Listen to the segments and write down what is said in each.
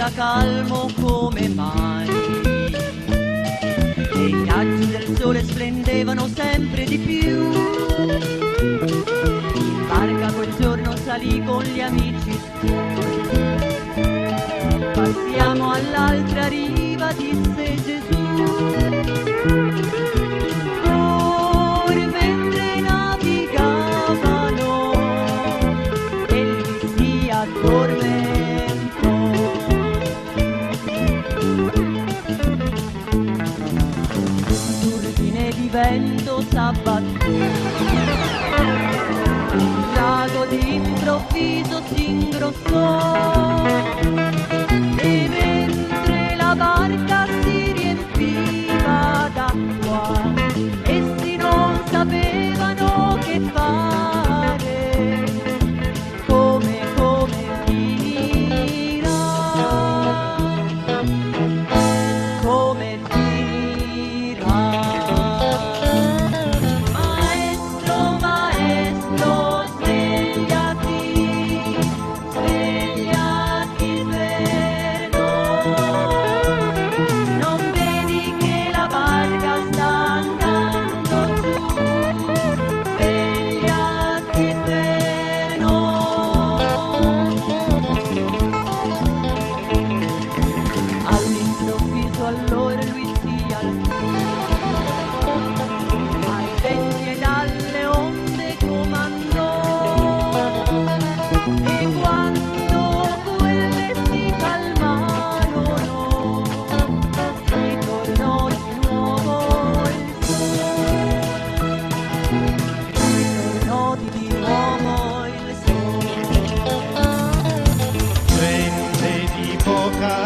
era calmo come mai. E i raggi del sole splendevano sempre di più. In barca quel giorno salì con gli amici suoi. Passiamo all'altra riva, disse Gesù. Ora mentre navigavano, egli si addormentò. Un turbine di vento s'abbatté. Il lago d'improvviso si ingrossò. E mentre la barca si riempiva d'acqua, essi non sapevano che fare, come finirà, come finirà. Maestro, maestro, svegliati, svegliati per non vedi che la barca sta andando giù, svegliati per all'improvviso allora lui si alzò, ai venti ed alle onde comandò, e quando quelle si calmarono, ritornò di nuovo il sole, ritornò di nuovo il sole. Gente di poca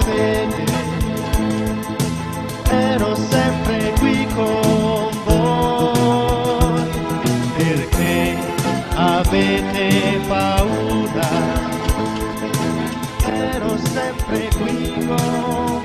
fede, ero sempre qui con voi, perché avete paura, ero sempre qui con voi.